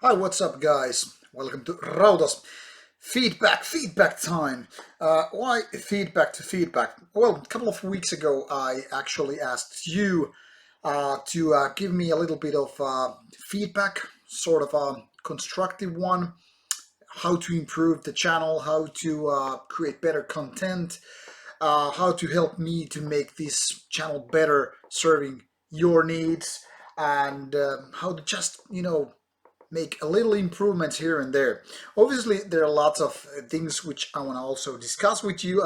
Hi, what's up, guys? Welcome to Rauta's feedback time. Why feedback to feedback? Well, a couple of weeks ago, I actually asked you to give me a little bit of feedback, sort of a constructive one, how to improve the channel, how to create better content, how to help me to make this channel better, serving your needs, and how to just make a little improvements here and there. Obviously, there are lots of things which I want to also discuss with you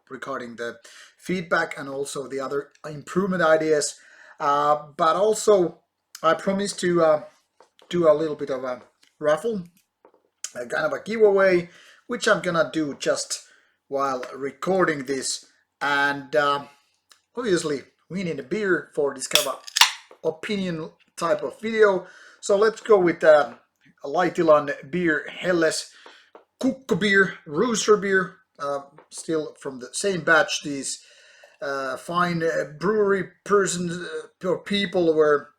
regarding the feedback and also the other improvement ideas. But also, I promise to do a little bit of a raffle, a kind of a giveaway, which I'm gonna do just while recording this. And obviously, we need a beer for this kind of opinion type of video. So let's go with a Laitilan beer, Helles Kukko beer, Rooster beer, still from the same batch. These fine brewery persons or people were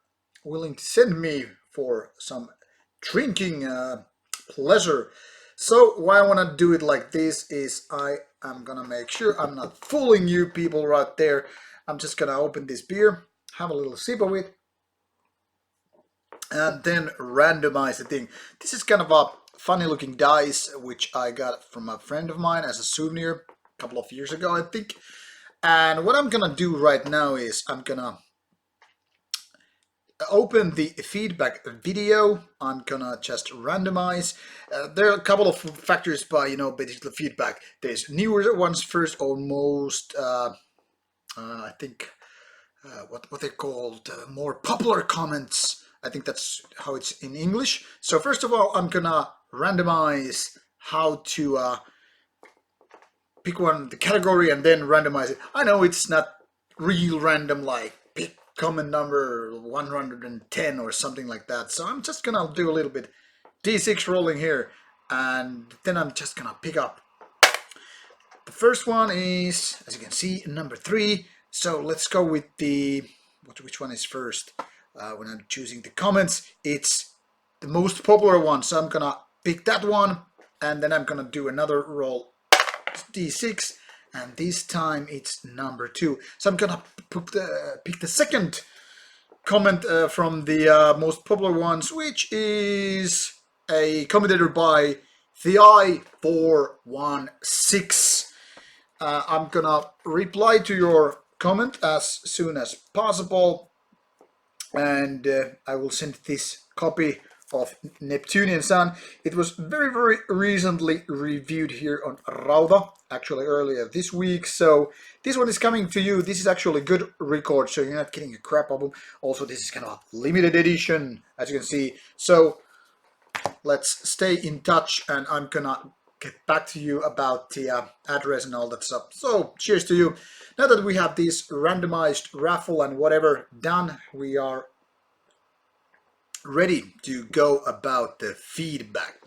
willing to send me for some drinking pleasure. So why I want to do it like this is I am gonna make sure I'm not fooling you people right there. I'm just gonna open this beer, have a little sip of it, and then randomize the thing. This is kind of a funny looking dice which I got from a friend of mine as a souvenir a couple of years ago, I think. And what I'm gonna do right now is I'm gonna open the feedback video. I'm gonna just randomize. There are a couple of factors by basically feedback. There's newer ones first, almost I think what they're called, more popular comments. I think that's how it's in English. So first of all, I'm gonna randomize how to pick one the category and then randomize it. I know it's not real random like pick comment number 110 or something like that. So I'm just gonna do a little bit D6 rolling here, and then I'm just gonna pick up. The first one is, as you can see, number 3. So let's go with the which one is first? When I'm choosing the comments, it's the most popular one. So I'm gonna pick that one, and then I'm gonna do another roll D6, and this time it's number 2. So I'm gonna pick the second comment from the most popular ones, which is a commentator by the I416. I'm gonna reply to your comment as soon as possible, and I will send this copy of Neptunian Sun. It was very recently reviewed here on Rauta, actually earlier this week. So this one is coming to you. This is actually a good record, so you're not getting a crap album. Also, this is kind of a limited edition, as you can see. So let's stay in touch, and I'm gonna get back to you about the address and all that stuff. So cheers to you. Now that we have this randomized raffle and whatever done, we are ready to go about the feedback.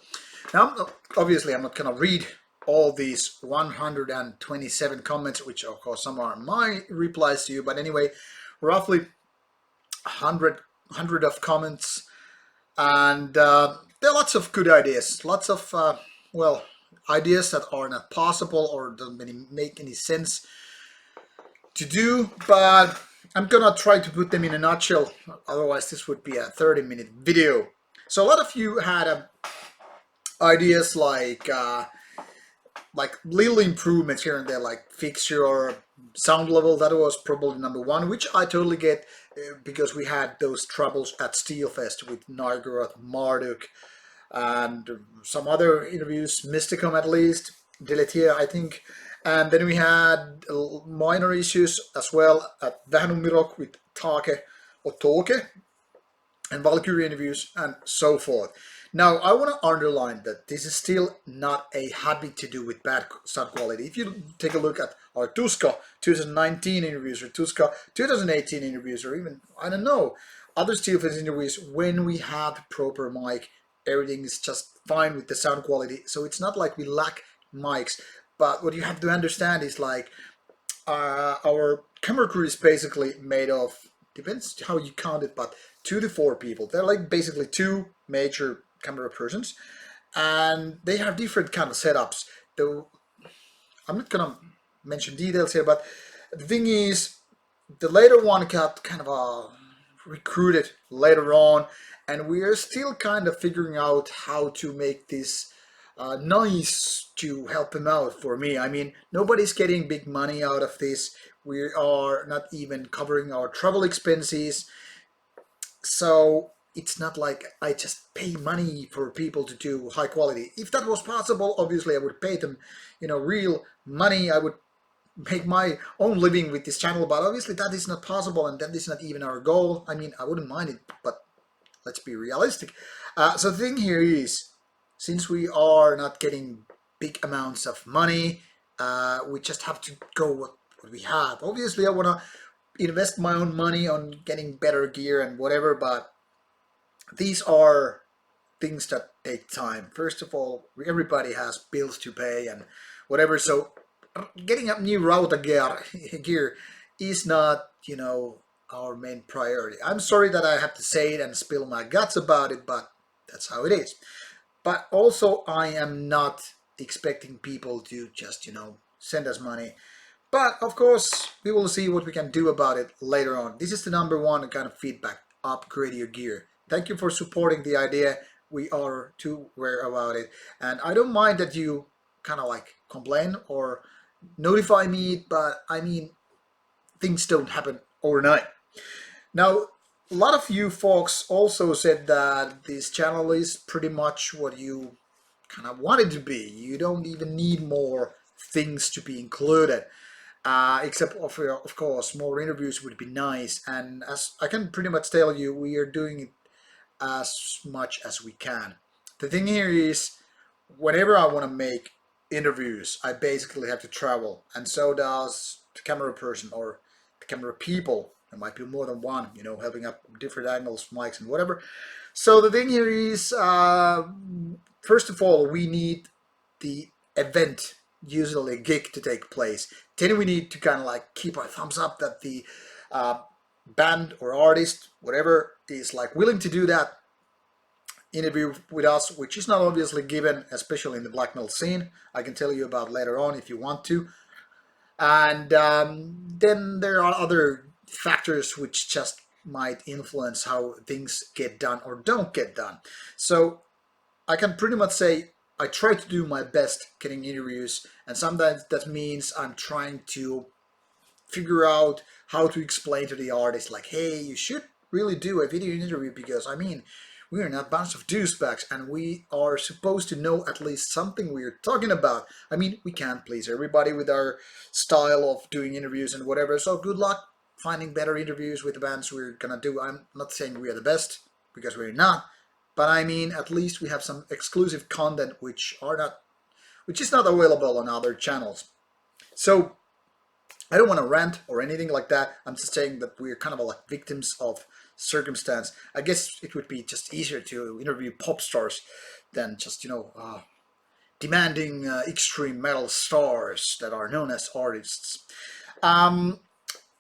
Now, obviously, I'm not gonna read all these 127 comments, which of course some are my replies to you, but anyway, roughly 100 of comments, and there are lots of good ideas, lots of ideas that are not possible or don't really make any sense to do, but I'm gonna try to put them in a nutshell, otherwise this would be a 30-minute video. So a lot of you had ideas like little improvements here and there, like fix your sound level. That was probably number 1, which I totally get, because we had those troubles at Steelfest with Nargoroth, Marduk, and some other interviews, Mysticum at least, Deletier, I think. And then we had minor issues as well at Vähänumirok with Take or Toke and Valkyrie interviews and so forth. Now, I want to underline that this is still not a habit to do with bad sound quality. If you take a look at our Tuska 2019 interviews or Tuska 2018 interviews, or even, I don't know, other Steelfest interviews, when we have proper mic, everything is just fine with the sound quality. So it's not like we lack mics. But what you have to understand is like our camera crew is basically made of, depends how you count it, but 2 to 4 people. They're like basically 2 major camera persons, and they have different kind of setups. Though I'm not gonna mention details here, but the thing is, the later one got kind of recruited later on, and we are still kind of figuring out how to make this nice to help him out. For me, I mean, nobody's getting big money out of this. We are not even covering our travel expenses, so it's not like I just pay money for people to do high quality. If that was possible, obviously I would pay them, real money. I would make my own living with this channel, but obviously that is not possible, and that is not even our goal. I mean, I wouldn't mind it, but let's be realistic. So the thing here is, since we are not getting big amounts of money, we just have to go what we have. Obviously I want to invest my own money on getting better gear and whatever, but these are things that take time. First of all, everybody has bills to pay and whatever, so getting up new Rauta gear is not, our main priority. I'm sorry that I have to say it and spill my guts about it, but that's how it is. But also, I am not expecting people to just, send us money. But of course, we will see what we can do about it later on. This is the number one kind of feedback: upgrade your gear. Thank you for supporting the idea. We are too aware about it. And I don't mind that you kind of like complain or notify me, but I mean, things don't happen overnight. Now, a lot of you folks also said that this channel is pretty much what you kind of want it to be. You don't even need more things to be included. Except of course, more interviews would be nice. And as I can pretty much tell you, we are doing it as much as we can. The thing here is, whenever I want to make interviews, I basically have to travel, and so does the camera person or the camera people. There might be more than one, helping up different angles, mics, and whatever. So the thing here is, first of all, we need the event, usually a gig, to take place. Then we need to kind of like keep our thumbs up that the band or artist, whatever, is like willing to do that interview with us, which is not obviously given, especially in the black metal scene. I can tell you about later on if you want to. And then there are other factors which just might influence how things get done or don't get done. So I can pretty much say I try to do my best getting interviews, and sometimes that means I'm trying to figure out how to explain to the artist, like, hey, you should really do a video interview, because I mean, we are not a bunch of douchebags, and we are supposed to know at least something we're talking about. I mean, we can't please everybody with our style of doing interviews and whatever, so good luck finding better interviews with the bands we're gonna do. I'm not saying we are the best, because we're not, but I mean, at least we have some exclusive content which is not available on other channels. So I don't want to rant or anything like that. I'm just saying that we're kind of like victims of circumstance. I guess it would be just easier to interview pop stars than just, demanding extreme metal stars that are known as artists.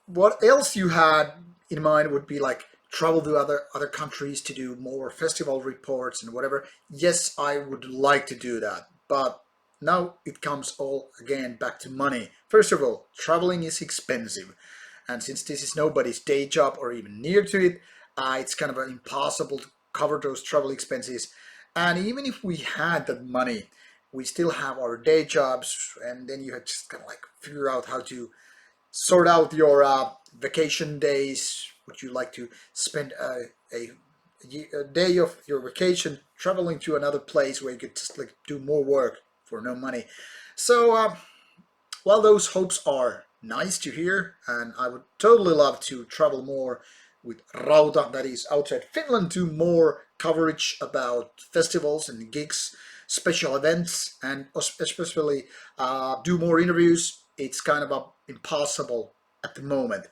What else you had in mind would be like travel to other countries to do more festival reports and whatever. Yes, I would like to do that, but now it comes all again back to money. First of all, traveling is expensive, and since this is nobody's day job or even near to it, it's kind of impossible to cover those travel expenses. And even if we had that money, we still have our day jobs, and then you have just kind of like figure out how to sort out your vacation days. Would you like to spend a day of your vacation traveling to another place where you could just like do more work for no money? So while those hopes are nice to hear, and I would totally love to travel more with Rauta, that is outside Finland, do more coverage about festivals and gigs, special events, and especially do more interviews. It's kind of impossible at the moment.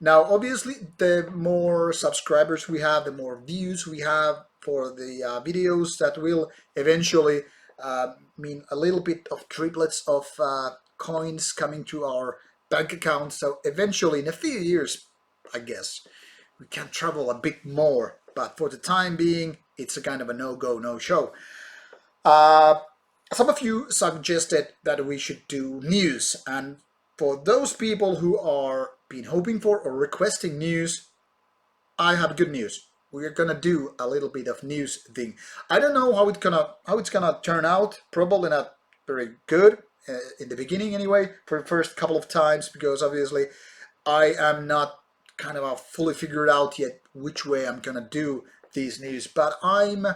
Now, obviously, the more subscribers we have, the more views we have for the videos, that will eventually mean a little bit of triplets of coins coming to our bank account. So eventually, in a few years, I guess, we can travel a bit more. But for the time being, it's a kind of a no-go, no-show. Uh, some of you suggested that we should do news, and for those people who are been hoping for or requesting news, I have good news. We're gonna do a little bit of news thing. I don't know how it's gonna turn out. Probably not very good in the beginning, anyway. For the first couple of times, because obviously I am not kind of fully figured out yet which way I'm gonna do these news. But I'm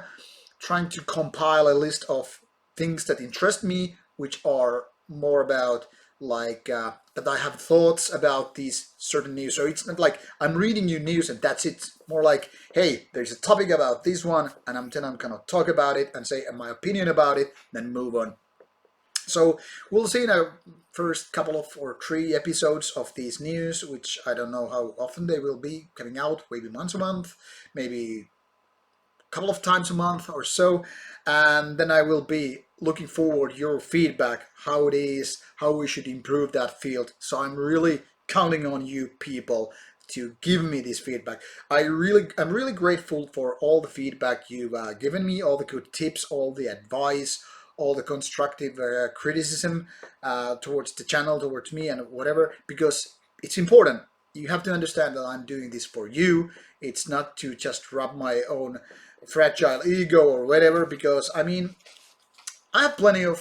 trying to compile a list of things that interest me, which are more about like that I have thoughts about these certain news. So it's not like I'm reading you news and that's it. More like, hey, there's a topic about this one, and I'm gonna talk about it and say my opinion about it, then move on. So we'll see in a first couple of or 3 episodes of these news, which I don't know how often they will be coming out. Maybe once a month, maybe couple of times a month or so, and then I will be looking forward your feedback, how it is, how we should improve that field. So I'm really counting on you people to give me this feedback. I'm really grateful for all the feedback you've given me, all the good tips, all the advice, all the constructive criticism towards the channel, towards me, and whatever, because it's important. You have to understand that I'm doing this for you. It's not to just rub my own fragile ego or whatever, because I mean, I have plenty of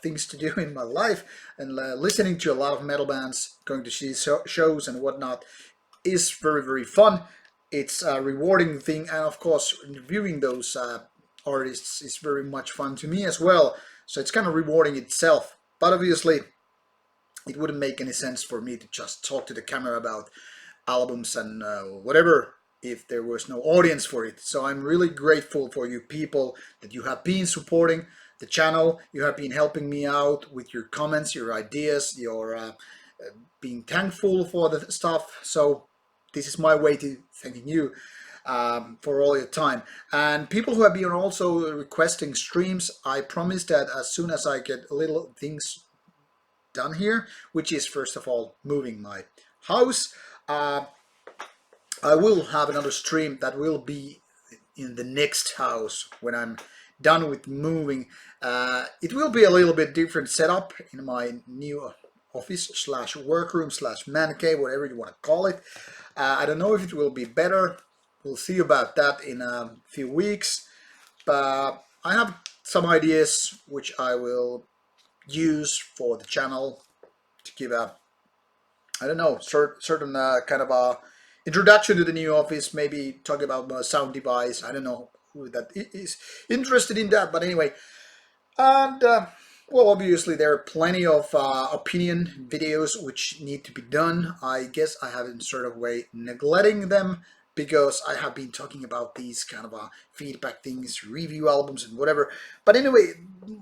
things to do in my life, and listening to a lot of metal bands, going to see shows and whatnot is very, very fun. It's a rewarding thing, and of course, interviewing those artists is very much fun to me as well. So it's kind of rewarding itself. But obviously, it wouldn't make any sense for me to just talk to the camera about albums and whatever if there was no audience for it. So I'm really grateful for you people that you have been supporting the channel. You have been helping me out with your comments, your ideas, your being thankful for the stuff. So this is my way to thanking you for all your time. And people who have been also requesting streams, I promise that as soon as I get little things done here, which is first of all moving my house, I will have another stream that will be in the next house when I'm done with moving. It will be a little bit different setup in my new office slash workroom slash man cave, whatever you want to call it. I don't know if it will be better. We'll see about that in a few weeks. But I have some ideas which I will use for the channel to give a, I don't know, certain kind of a introduction to the new office, maybe talk about a sound device. I don't know who that is interested in that, but anyway. And well, obviously there are plenty of opinion videos which need to be done. I guess I have in sort of way neglecting them because I have been talking about these kind of feedback things, review albums and whatever. But anyway,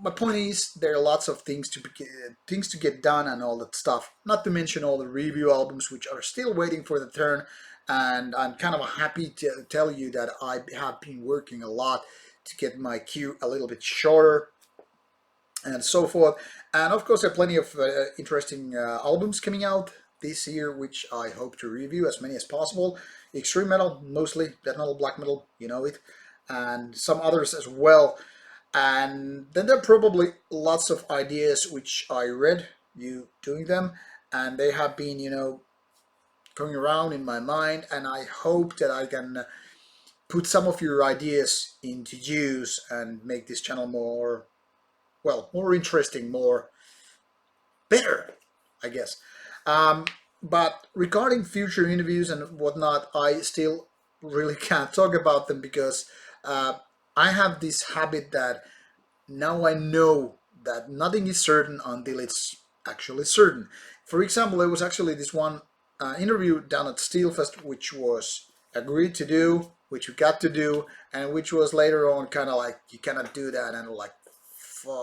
my point is there are lots of things to get done and all that stuff. Not to mention all the review albums which are still waiting for the turn. And I'm kind of happy to tell you that I have been working a lot to get my queue a little bit shorter and so forth. And of course, there are plenty of interesting albums coming out this year, which I hope to review as many as possible. Extreme metal, mostly death metal, black metal, you know it, and some others as well. And then there are probably lots of ideas which I read you doing them, and they have been, you know, going around in my mind, and I hope that I can put some of your ideas into use and make this channel more, well, more interesting, more better, I guess. But regarding future interviews and whatnot, I still really can't talk about them because I have this habit that now I know that nothing is certain until it's actually certain. For example, there was actually this one interview down at Steelfest, which was agreed to do, which we got to do, and which was later on kind of like, you cannot do that, and I'm like, fuck.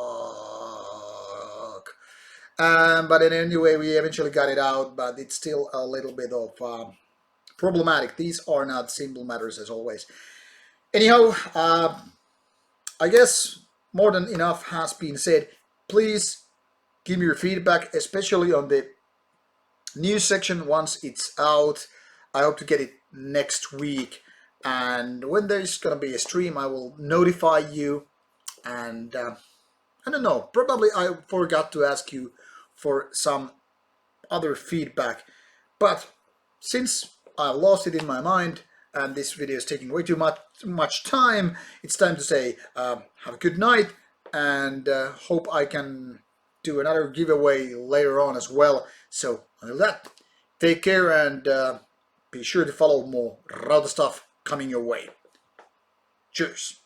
But then anyway, we eventually got it out, but it's still a little bit of problematic. These are not simple matters as always. Anyhow, I guess more than enough has been said. Please give me your feedback, especially on the news section once it's out. I hope to get it next week. and when there's gonna be a stream, I will notify you. And I don't know, probably I forgot to ask you for some other feedback, but since I lost it in my mind and this video is taking way too much time, it's time to say have a good night, and hope I can do another giveaway later on as well. So until that, take care, and be sure to follow more Rauta stuff coming your way. Cheers.